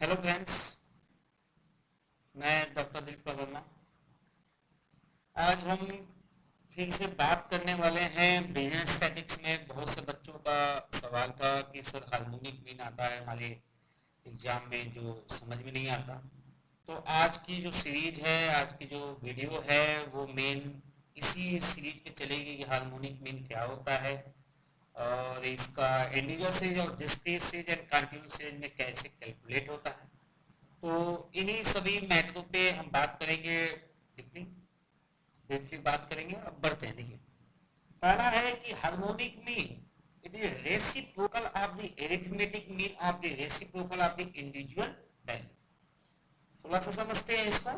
Hello friends, मैं doctor Dilip Verma. आज हम फिर से बात करने वाले हैं बिजनेस स्टैटिक्स में। बहुत से बच्चों का सवाल था कि सर हार्मोनिक मीन आता है हमारे एग्जाम में जो समझ में नहीं आता। तो आज की जो सीरीज है, आज की जो वीडियो है वो मेन इसी सीरीज पे चलेगी कि हार्मोनिक मीन क्या होता है और इसका इंडिविजुअल सीरीज और discrete series and continuous series में कैसे कैलकुलेट होता है। तो इन्हीं सभी मैटरों पे हम बात करेंगे। डीपली डीपली बात करेंगे। अब बढ़ते हैं। देखिए, पहला है कि harmonic mean it is reciprocal of the arithmetic mean of the reciprocal of the individual value. थोड़ा सा समझते हैं इसको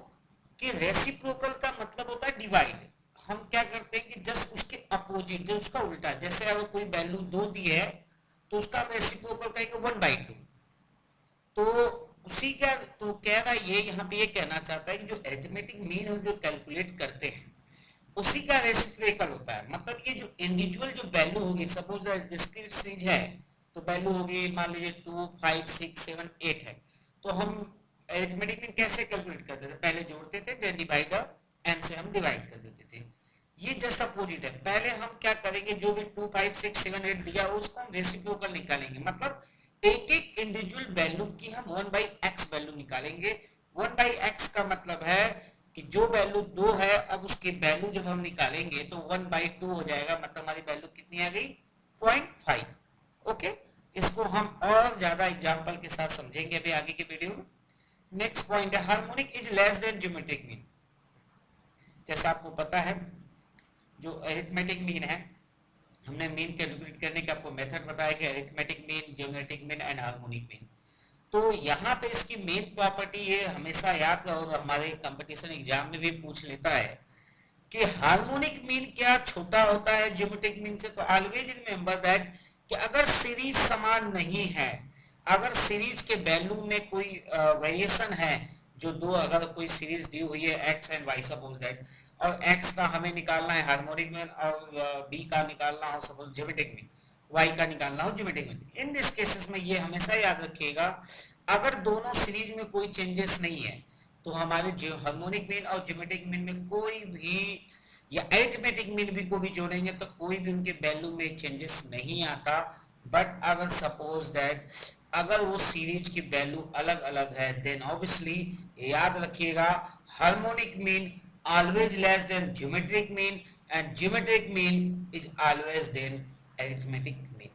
कि रेसिप्रोकल का मतलब होता है डिवाइड। हम क्या करते हैं कि जस्ट उसके अपोजिट, जो उसका उल्टा, जैसे अगर कोई वैल्यू दो दी है तो उसका रेसिप्रोकल कहेंगे 1/2। तो उसी का तो कह रहा है, ये यहाँ पे ये कहना चाहता है कि जो अरिथमेटिक मीन हम जो कैलकुलेट करते हैं उसी का रेसिप्रोकल होता है। मतलब ये जो इंडिविजुअल जो वैल्यू होगी, सपोज डिस्क्रीट सीरीज है तो वैल्यू होगी मान लीजिए 2 5 6 7 8 है। तो हम अरिथमेटिक मीन कैसे कैलकुलेट करते थे? पहले जोड़ते थे, देन डिवाइडर एन से हम डिवाइड कर देते थे। ये जस्ट अपोजिट है। पहले हम क्या करेंगे, जो भी 2 5 6 7 8 दिया उसको हम रेसिप्रोकल निकालेंगे। मतलब एक एक इंडिविजुअल वैल्यू की हम 1/x वैल्यू निकालेंगे। 1/x का मतलब है कि जो वैल्यू 2 है, अब उसकी वैल्यू जब हम निकालेंगे तो 1/2 हो जाएगा। मतलब हमारी वैल्यू कितनी आ गई? 0.5। ओके, इसको हम और ज्यादा एग्जांपल के साथ समझेंगे अभी आगे के वीडियो में। नेक्स्ट पॉइंट है harmonic is less than geometric mean. जैसा आपको पता है, जो अरिथमेटिक मीन है, हमने मीन कैलकुलेट करने का आपको मेथड बताया कि arithmetic mean, geometric mean and harmonic mean. तो यहाँ पे इसकी मेन प्रॉपर्टी ये हमेशा याद रहो और हमारे कंपटीशन एग्जाम में भी पूछ लेता है कि हार्मोनिक मीन क्या छोटा होता है ज्योमेट्रिक मीन से। तो ऑलवेज रिमेंबर दैट कि अगर सीरीज समान नहीं है, अगर सीरीज के वैल्यू में कोई वेरिएशन है, जो दो अगर कोई सीरीज दी हुई है X and Y suppose that, और एक्स का हमें निकालना है हार्मोनिक मीन और बी का निकालना हो सपोज ज्योमेट्रिक मीन, वाई का निकालना हो geometric mean, in this cases में ये हमेशा याद रखिएगा अगर दोनों सीरीज में कोई चेंजेस नहीं है तो हमारे जो हार्मोनिक मीन और ज्योमेट्रिक मीन में कोई भी, या अरिथमेटिक मीन भी को भी जोड़ेंगे तो कोई भी उनके वैल्यू में चेंजेस नहीं आता। बट अगर सपोज दैट अगर वो सीरीज की वैल्यू अलग अलग है देन ऑब्वियसली याद रखिएगा harmonic mean always less than geometric mean and geometric mean is always then arithmetic mean.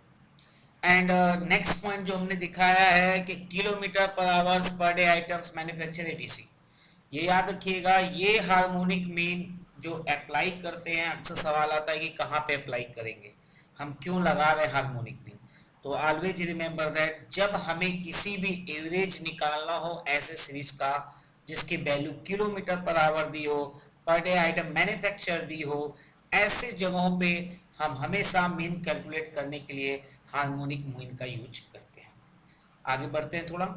And next point जो हमने दिखाया है कि किलोमीटर पर hours per day items manufacture ATC, ये याद रखिएगा। ये हार्मोनिक मीन जो अप्लाई करते हैं, अक्सर सवाल आता है कि कहाँ पे अप्लाई करेंगे, हम क्यों लगा रहे हैं हार्मोनिक मीन। तो ऑलवेज रिमेंबर दैट जब हमें किसी भी एवरेज निकालना हो ऐसे सीरीज का जिसकी वैल्यू किलोमीटर पर आवर दी हो, पर डे आइटम मैन्युफैक्चर दी हो, ऐसे जगहों पे हम हमेशा मीन कैलकुलेट करने के लिए हार्मोनिक मीन का यूज करते हैं। आगे बढ़ते हैं थोड़ा।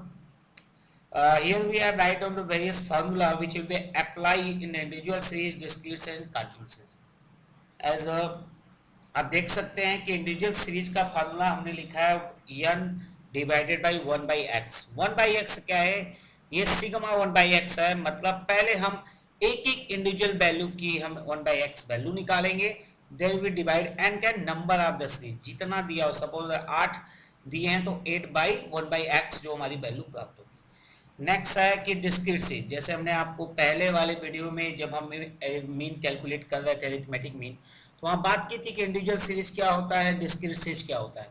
Here we have write down the various formula which will be apply in individual series, discrete and continuous series. As आप देख सकते हैं कि इंडिविजुअल सीरीज का फार्मूला हमने लिखा है n divided by 1/x। 1/x क्या है? ये सिग्मा 1/x है। मतलब पहले हम एक एक इंडिविजुअल वैल्यू की हम 1/x वैल्यू निकालेंगे, देन वी डिवाइड एन का नंबर ऑफ द सीरीज, जितना दिया हो, सपोज 8 दिए हैं तो 8/1/x जो हमारी वैल्यू प्राप्त होगी। नेक्स्ट है कि डिस्क्रीट सीरीज, जैसे हमने आपको पहले वाले वीडियो में जब हम मीन कैलकुलेट कर रहे थे अरिथमेटिक मीन, तो वहाँ बात की थी कि इंडिविजुअल सीरीज क्या होता है, डिस्क्रीट सीरीज क्या होता है।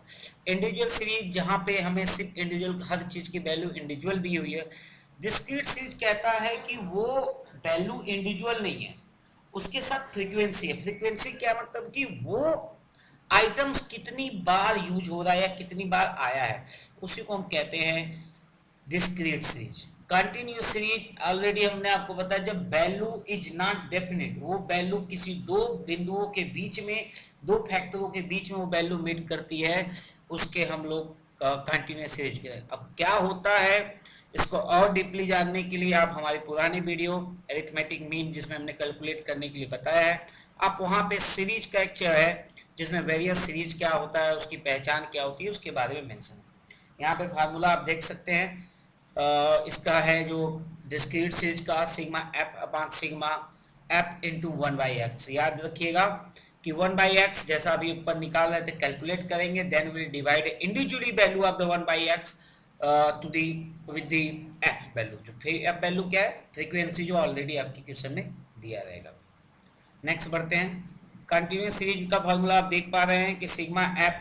इंडिविजुअल सीरीज जहाँ पे हमें सिर्फ इंडिविजुअल हर चीज की वैल्यू इंडिविजुअल दी हुई है। डिस्क्रीट सीरीज कहता है कि वो वैल्यू इंडिविजुअल नहीं है, उसके साथ फ्रीक्वेंसी है। फ्रीक्वेंसी क्या मतलब कि वो आइटम्स कितनी बार यूज हो रहा है या कितनी बार आया है, उसी को हम कहते हैं discrete series. Continuous series already हमने आपको बताया जब वैल्यू इज नॉट डेफिनेट, वो वैल्यू किसी दो बिंदुओं के बीच में, दो फैक्टरों के बीच में वो वैल्यू मीट करती है, उसके हम लोग कंटिन्यूस सीरीज के। अब क्या होता है, इसको और डीपली जानने के लिए आप हमारी पुरानी वीडियो अरिथमेटिक मीन जिसमें हमने कैलकुलेट करने के लिए बताया है, आप वहाँ पे सीरीज का एक है जिसमें वेरियस सीरीज क्या होता है, उसकी पहचान क्या होती है, उसके बारे में मेंशन है। यहाँ पे फार्मूला आप देख सकते हैं इसका है जो डिस्क्रीट सीरीज का sigma F upon sigma F into 1/x। याद रखिएगा कि 1/x जैसा अभी ऊपर निकाल रहे थे कैलकुलेट करेंगे, then will divide individually value of the 1/x to the with the F value. जो फिर एफ वैल्यू क्या है, फ्रीक्वेंसी जो ऑलरेडी आपके क्वेश्चन में दिया रहेगा। नेक्स्ट बढ़ते हैं। कंटिन्यूस सीरीज का फॉर्मूला आप देख पा रहे हैं कि sigma F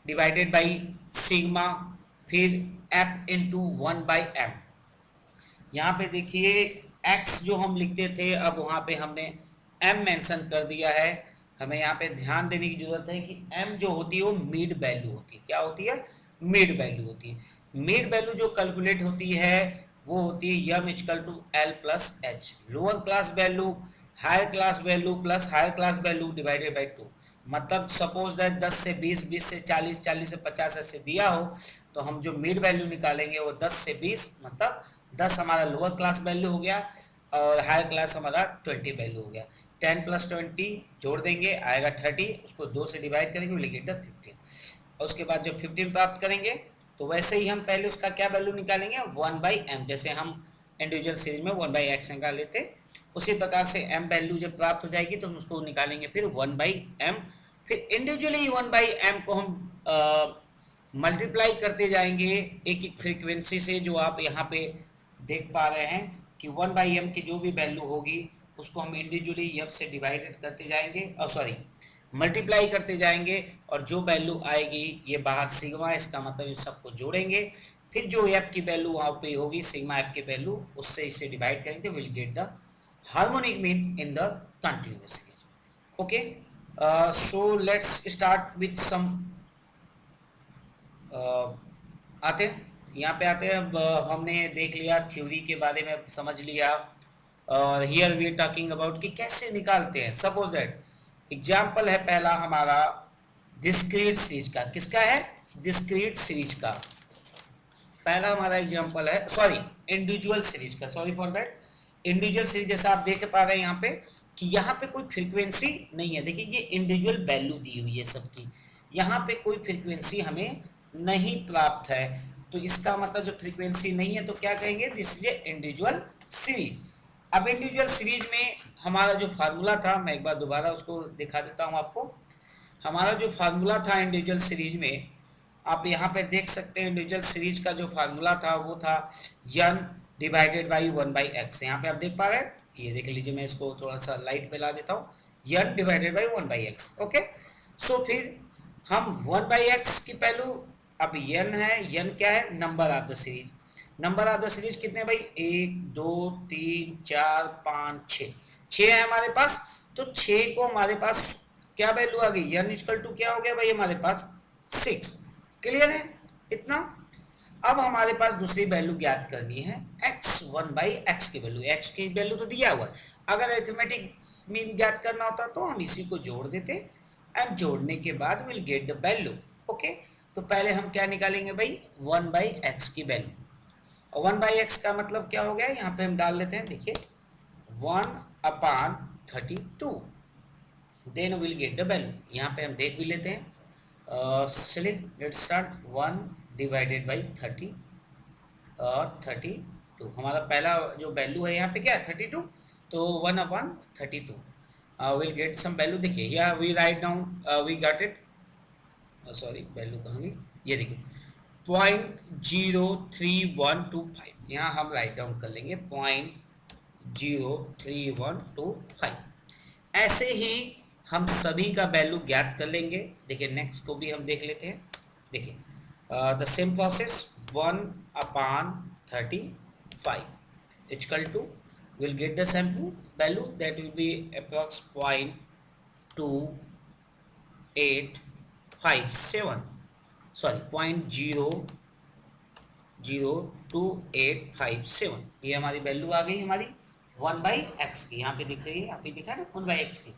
divided by sigma फिर एफ इंटू 1/m। यहाँ पे देखिए x जो हम लिखते थे अब वहाँ पे हमने m मेंशन कर दिया है। हमें यहाँ पे ध्यान देने की जरूरत है कि m जो होती है वो मिड वैल्यू होती है। क्या होती है? मिड वैल्यू होती है। मिड वैल्यू जो कैलकुलेट होती है वो होती है m equal to l plus h। Lower class value higher class value plus higher class value divided by 2। मतलब सपोज दैट 10 से 20, 20 से 40, 40 से 50 ऐसे दिया हो तो हम जो मिड वैल्यू निकालेंगे वो 10 से 20, मतलब 10 हमारा लोअर क्लास वैल्यू हो गया और हायर क्लास हमारा 20 वैल्यू हो गया। 10 प्लस 20 जोड़ देंगे आएगा 30, उसको 2 से डिवाइड करेंगे विल गेट द 15। और उसके बाद जब 15 प्राप्त करेंगे तो वैसे ही हम पहले उसका क्या वैल्यू निकालेंगे 1/m। जैसे हम इंडिविजुअल सीरीज में 1/x निकाल लेते उसी प्रकार से m वैल्यू जब प्राप्त हो जाएगी तो हम उसको निकालेंगे फिर 1/m। फिर इंडिविजुअली 1/m को हम मल्टीप्लाई करते जाएंगे एक एक फ्रीक्वेंसी से, जो आप यहाँ पे देख पा रहे हैं कि 1/m की जो भी वैल्यू होगी उसको हम इंडिविजुअली f से डिवाइडेड करते जाएंगे और सॉरी मल्टीप्लाई करते जाएंगे और जो वैल्यू आएगी ये बाहर सिग्मा, इसका मतलब इस सबको जोड़ेंगे फिर जो f की वैल्यू वहाँ पे होगी सिग्मा f की वैल्यू उससे इसे डिवाइड करेंगे will get the harmonic mean in the continuous series. Okay, so let's start with some आते हैं यहाँ पे आते हैं। अब हमने देख लिया थ्योरी के बारे में समझ लिया और here we are talking about कि कैसे निकालते हैं। सपोज दैट एग्जांपल है पहला हमारा डिस्क्रीट सीरीज का। किसका है? डिस्क्रीट सीरीज का। पहला हमारा एग्जांपल है सॉरी इंडिविजुअल सीरीज का, sorry for that individual series. जैसा आप देख पा रहे हैं यहाँ पे कि यहाँ पे कोई फ्रीक्वेंसी नहीं है। देखिए ये इंडिविजुअल वैल्यू दी हुई है सबकी, यहाँ पे कोई फ्रीक्वेंसी हमें नहीं प्राप्त है तो इसका मतलब जो फ्रीक्वेंसी नहीं है तो क्या कहेंगे this is a individual series. अब इंडिविजुअल सीरीज में हमारा जो फार्मूला था मैं एक बार दोबारा उसको दिखा देता हूँ आपको। हमारा जो फार्मूला था इंडिविजुअल सीरीज में आप यहाँ पे देख सकते हैं इंडिविजुअल सीरीज का जो फार्मूला था वो था n डिवाइडेड बाई 1/x। यहाँ पे आप देख पा रहे हैं, ये देख लीजिए मैं इसको थोड़ा सा लाइट में ला देता हूँ, n divided by 1/x। Okay, so फिर हम 1/x की वैल्यू अब n है, n क्या है? Number of the series. Number of the series कितने भाई? 1 2 3 4 5 6 6 है हमारे पास। तो 6 को हमारे पास क्या वैल्यू आ गई? n इक्वल टू क्या हो गया भाई हमारे पास 6। क्लियर है इतना? अब हमारे पास दूसरी वैल्यू ज्ञात करनी है x 1/x की वैल्यू। x की वैल्यू तो दिया हुआ है, अगर अरिथमेटिक मीन ज्ञात करना होता तो हम इसी को जोड़ देते एंड जोड़ने के बाद will get the value. Okay, तो पहले हम क्या निकालेंगे भाई 1/x की वैल्यू। और 1/x का मतलब क्या हो गया यहाँ पे हम डाल लेते हैं, देखिए 1/32 then will get the value. यहाँ पे हम देख भी लेते हैं। चलिए लेट्स स्टार्ट 1 डिवाइडेड बाई 32। हमारा पहला जो वैल्यू है यहाँ पे क्या है 32, तो 1/32 विल गेट सम वैल्यू। देखिए here we write down we got it, sorry value कहाँ गई, ये देखिए 0.03125। यहाँ हम राइट डाउन कर लेंगे 0.03125। ऐसे ही हम सभी का वैल्यू ज्ञात कर लेंगे। देखिए नेक्स्ट को भी हम देख लेते हैं। देखिए the same process 1/35 equal to will get the same value that will be approx 0.2857 sorry 0.02857। ये हमारी वैल्यू आ गई हमारी 1/x की। यहाँ पे दिख रही है, आप ही दिखा ना 1/x की,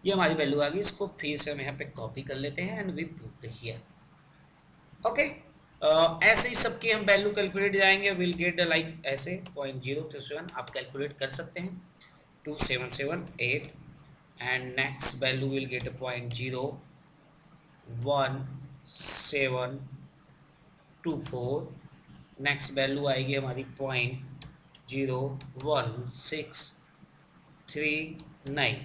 ये हमारी वैल्यू आ गई। इसको फिर से हम यहाँ पे कॉपी कर लेते हैं and we put here. Okay, ऐसे ही सबकी हम वैल्यू कैलकुलेट जाएंगे विल गेट लाइक ऐसे 0.037 आप कैलकुलेट कर सकते हैं 2778 and next value will get 0.01724 next value आएगी हमारी 0.01639,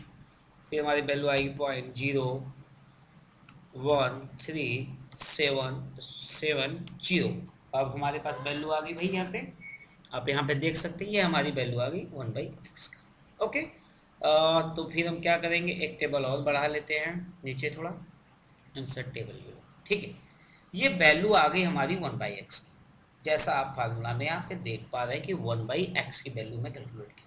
फिर हमारी वैल्यू आएगी 0.0137770। अब हमारे पास वैल्यू आ गई भाई, यहाँ पे आप यहाँ पे देख सकते हैं, ये हमारी वैल्यू आ गई 1/x का। ओके, तो फिर हम क्या करेंगे, एक टेबल और बढ़ा लेते हैं नीचे थोड़ा, इंसर्ट टेबल व्यू। ठीक है, ये वैल्यू आ गई हमारी 1/x की, जैसा आप फार्मूला में यहाँ पे देख पा रहे हैं कि 1/x की वैल्यू में कैलकुलेट की।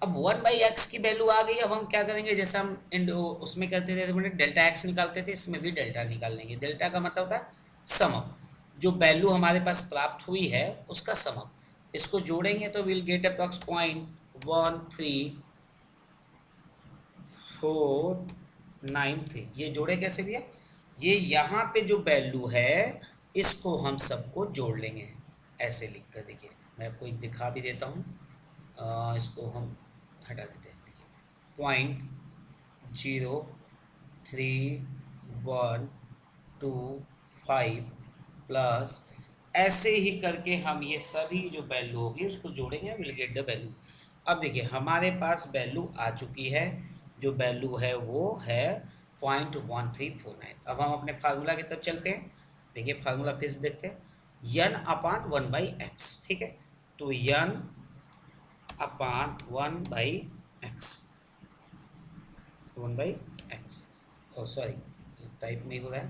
अब 1/x की वैल्यू आ गई, अब हम क्या करेंगे, जैसे हम उसमें करते थे डेल्टा एक्स निकालते थे, इसमें भी डेल्टा निकाल लेंगे। डेल्टा का मतलब होता है समअप, जो वैल्यू हमारे पास प्राप्त हुई है उसका समअप, इसको जोड़ेंगे तो विल गेट अप्रॉक्स 0.13493। ये जोड़े कैसे भैया, ये यहाँ पे जो वैल्यू है इसको हम सबको जोड़ लेंगे ऐसे लिख कर। देखिए मैं आपको एक दिखा भी देता हूँ, इसको हम हटा देते हैं। देखिए 0.03125 प्लस, ऐसे ही करके हम ये सभी जो वैल्यू होगी उसको जोड़ेंगे, विल गेट द वैल्यू। अब देखिए हमारे पास वैल्यू आ चुकी है, जो वैल्यू है वो है 0.1349। अब हम अपने फार्मूला की तरफ चलते हैं। देखिए फार्मूला फिर से देखते हैं, यन अपान 1/x। ठीक है, तो यन अपान 1/x, 1/x, ओ सॉरी टाइप नहीं हो रहा है,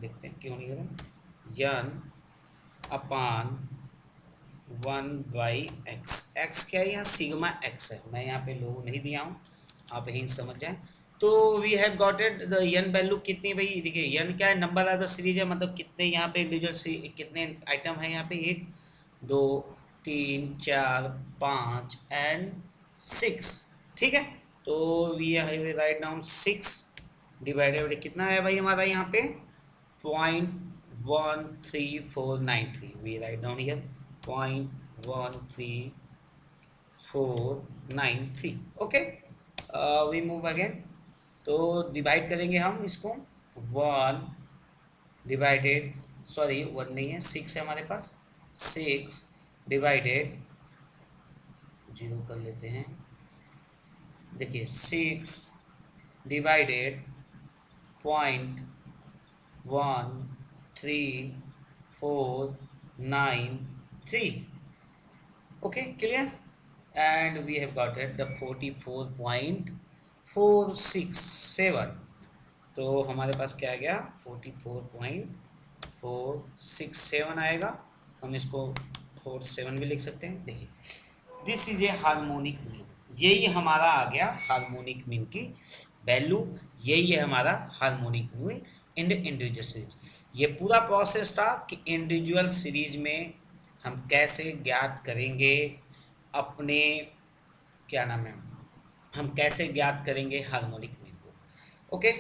देखते हैं क्यों नहीं हो रहा है। यन अपान 1/x, x क्या है यहाँ, सिग्मा x है, मैं यहाँ पे लोगो नहीं दिया हूँ, आप यहीं समझ जाएं। तो we have got it the यन वैल्यू कितनी भाई, देखिए यन क्या है, नंबर ऑफ द सीरीज है, मतलब कितने यहाँ पे इंडिविजुअल कितने आइटम है यहाँ पे, 1 2 3 4 5 एंड 6। ठीक है, तो वी राइट डाउन 6 डिवाइडेड कितना है भाई हमारा यहाँ पे 0.13493। We write down here 0.13493। Okay, we move again, तो डिवाइड करेंगे हम इसको, 1 डिवाइडेड, सॉरी 1 नहीं है, 6 है हमारे पास, 6 डिवाइडेड, 0 कर लेते हैं। देखिए 6 divided 0.13493। okay, clear, and we have got it the 44.467। तो हमारे पास क्या आ गया, 44.467 आएगा, हम इसको 47 भी लिख सकते हैं। देखिए this is a harmonic mean, यही हमारा आ गया हार्मोनिक मीन की वैल्यू, यही है हमारा हार्मोनिक मीन इन इंडिविजुअल सीरीज। ये पूरा प्रोसेस था कि इंडिविजुअल सीरीज में हम कैसे ज्ञात करेंगे अपने, क्या नाम है, हम कैसे ज्ञात करेंगे हार्मोनिक मीन को। ओके,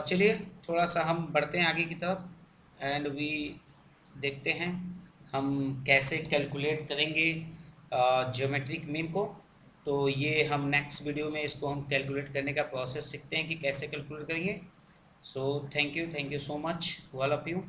चलिए थोड़ा सा हम बढ़ते हैं आगे की तरफ एंड वी देखते हैं हम कैसे कैलकुलेट करेंगे ज्योमेट्रिक मीन को। तो ये हम नेक्स्ट वीडियो में इसको हम कैलकुलेट करने का प्रोसेस सीखते हैं कि कैसे कैलकुलेट करेंगे। So thank you so much all of you.